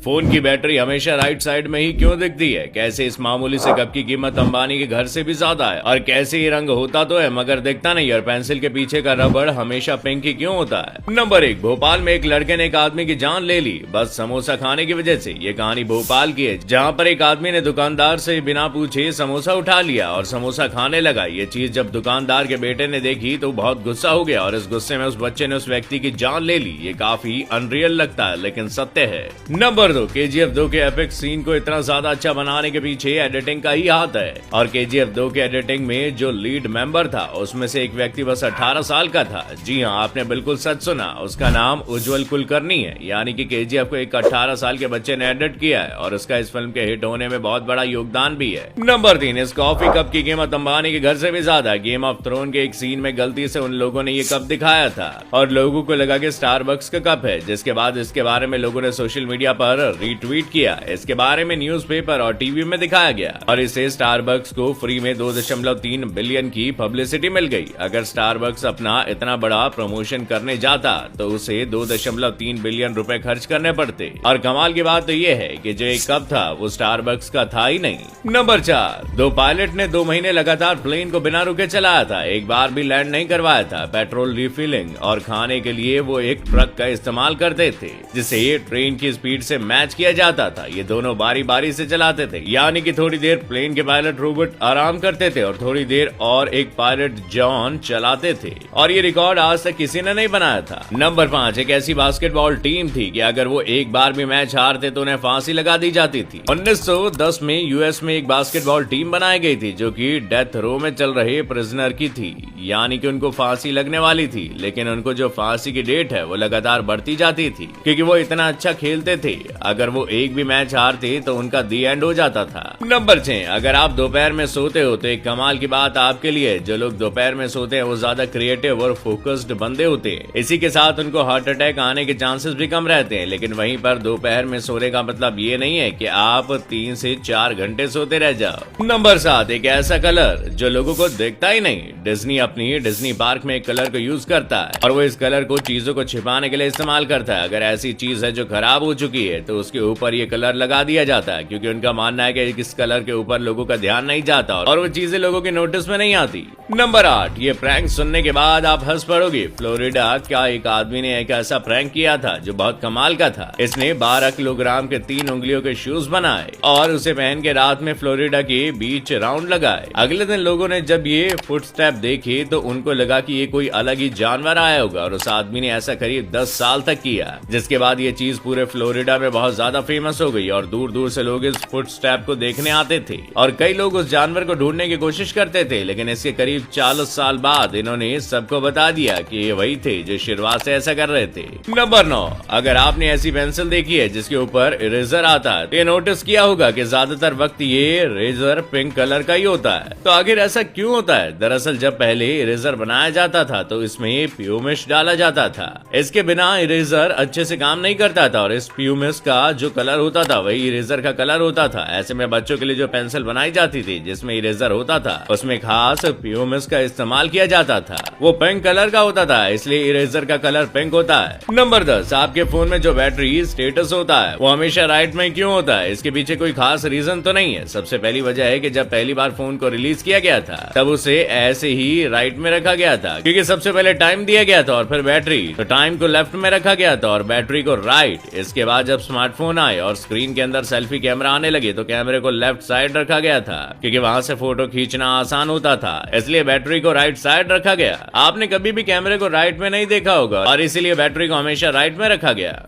Phone की battery हमेशा right side में ही क्यों दिखती है? कैसे इस मामूली से कप की कीमत अंबानी के घर से भी ज्यादा है? और कैसे ये रंग होता तो है मगर दिखता नहीं, और पेंसिल के पीछे का रबड़ हमेशा पिंक ही क्यों होता है? नंबर 1, भोपाल में एक लड़के ने एक आदमी की जान ले ली बस समोसा खाने की वजह से। ये कहानी भोपाल की है, जहाँ पर एक आदमी ने दुकानदार से बिना पूछे समोसा उठा लिया और समोसा खाने लगा। ये चीज जब दुकानदार के बेटे ने देखी तो बहुत गुस्सा हो गया और इस गुस्से में उस बच्चे ने उस व्यक्ति की जान ले ली। ये काफी अनरियल लगता है लेकिन सत्य है। नंबर 2, KGF 2 के एपिक सीन को इतना ज्यादा अच्छा बनाने के पीछे एडिटिंग का ही हाथ है। और KGF 2 के एडिटिंग में जो लीड मेंबर था उसमें से एक व्यक्ति बस 18 साल का था। जी हाँ, आपने बिल्कुल सच सुना, उसका नाम उज्जवल कुलकर्णी है। यानी कि KGF को एक 18 साल के बच्चे ने एडिट किया है और उसका इस फिल्म के हिट होने में बहुत बड़ा योगदान भी है। नंबर 3, इस कॉफी कप की कीमत अंबानी के घर से भी ज्यादा। गेम ऑफ थ्रोन के एक सीन में गलती से उन लोगों ने ये कप दिखाया था और लोगों को लगा कि स्टारबक्स का कप है, जिसके बाद इसके बारे में लोगों ने सोशल मीडिया पर रीट्वीट किया। इसके बारे में न्यूज़पेपर और टीवी में दिखाया गया और इससे स्टारबक्स को फ्री में 2.3 बिलियन की पब्लिसिटी मिल गई। अगर स्टारबक्स अपना इतना बड़ा प्रमोशन करने जाता तो उसे 2.3 बिलियन रुपए खर्च करने पड़ते। और कमाल की बात तो ये है कि जो एक कप था वो स्टारबक्स का था ही नहीं। नंबर 4, 2 पायलट ने 2 महीने लगातार प्लेन को बिना रुके चलाया था, एक बार भी लैंड नहीं करवाया था। पेट्रोल रिफिलिंग और खाने के लिए वो एक ट्रक का इस्तेमाल करते थे जिसे ये ट्रेन की स्पीड से मैच किया जाता था। ये दोनों बारी बारी से चलाते थे, यानी कि थोड़ी देर प्लेन के पायलट रोबोट आराम करते थे और थोड़ी देर और एक पायलट जॉन चलाते थे। और ये रिकॉर्ड आज तक किसी ने नहीं बनाया था। नंबर 5, एक ऐसी बास्केटबॉल टीम थी कि अगर वो एक बार भी मैच हारते तो उन्हें फांसी लगा दी जाती थी। 1910 में यूएस में एक बास्केटबॉल टीम बनाई गई थी जो कि डेथ रो में चल रहे प्रिजनर की थी, यानी कि उनको फांसी लगने वाली थी, लेकिन उनको जो फांसी की डेट है वो लगातार बढ़ती जाती थी क्योंकि वो इतना अच्छा खेलते थे। अगर वो एक भी मैच हारते तो उनका दी एंड हो जाता था। नंबर 6, अगर आप दोपहर में सोते हो तो एक कमाल की बात आपके लिए, जो लोग दोपहर में सोते हैं वो ज्यादा क्रिएटिव और फोकस्ड बंदे होते हैं। इसी के साथ उनको हार्ट अटैक आने के चांसेस भी कम रहते हैं। लेकिन वहीं पर दोपहर में सोने का मतलब ये नहीं है कि आप 3 से 4 घंटे सोते रह जाओ। नंबर 7, एक ऐसा कलर जो लोगों को दिखता ही नहीं। डिज्नी अपनी डिज्नी पार्क में एक कलर को यूज करता है और वो इस कलर को चीजों को छिपाने के लिए इस्तेमाल करता है। अगर ऐसी चीज है जो खराब हो चुकी है तो उसके ऊपर ये कलर लगा दिया जाता है क्योंकि उनका मानना है कि इस कलर के ऊपर लोगों का ध्यान नहीं जाता और वो चीजें लोगों के नोटिस में नहीं आती। नंबर 8, ये प्रैंक सुनने के बाद आप हंस पड़ोगे। फ्लोरिडा का एक आदमी ने एक ऐसा प्रैंक किया था जो बहुत कमाल का था। इसने 12 किलोग्राम के 3 उंगलियों के शूज बनाए और उसे पहन के रात में फ्लोरिडा के बीच राउंड लगाए। अगले दिन लोगों ने जब ये फुटस्टेप देखे तो उनको लगा कि ये कोई अलग ही जानवर आया होगा और उस आदमी ने ऐसा करीब 10 साल तक किया, जिसके बाद ये चीज पूरे फ्लोरिडा में बहुत ज्यादा फेमस हो गई और दूर दूर से लोग इस फुटस्टेप को देखने आते थे और कई लोग उस जानवर को ढूंढने की कोशिश करते थे। लेकिन इसके करीब 40 साल बाद इन्होंने सबको बता दिया कि ये वही थे जो शुरुआत से ऐसा कर रहे थे। नंबर 9, अगर आपने ऐसी पेंसिल देखी है जिसके ऊपर इरेजर आता है तो ये नोटिस किया होगा कि ज्यादातर वक्त ये इरेजर पिंक कलर का ही होता है। तो आखिर ऐसा क्यों होता है? दरअसल जब पहले इरेजर बनाया जाता था तो इसमें प्यूमिश डाला जाता था। इसके बिना इरेजर अच्छे से काम नहीं करता था और इस प्यूमिश का जो कलर होता था वही इरेजर का कलर होता था। ऐसे में बच्चों के लिए जो पेंसिल बनाई जाती थी जिसमें इरेजर होता था उसमें खास प्यूमिश का इस्तेमाल किया जाता था। वो पिंक कलर का होता था, इसलिए इरेजर का कलर पिंक होता है। नंबर 10, आपके फोन में जो बैटरी स्टेटस होता है वो हमेशा राइट में क्यों होता है? इसके पीछे कोई खास रीजन तो नहीं है। सबसे पहली वजह है कि जब पहली बार फोन को रिलीज किया गया था तब उसे ऐसे ही राइट में रखा गया था क्योंकि सबसे पहले टाइम दिया गया था और फिर बैटरी, तो टाइम को लेफ्ट में रखा गया था और बैटरी को राइट। इसके बाद जब स्मार्टफोन आए और स्क्रीन के अंदर सेल्फी कैमरा आने लगे तो कैमरे को लेफ्ट साइड रखा गया था क्योंकि वहां से फोटो खींचना आसान होता था, इसलिए बैटरी को राइट साइड रखा गया। आपने कभी भी कैमरे को राइट में नहीं देखा होगा और इसीलिए बैटरी को हमेशा राइट में रखा गया।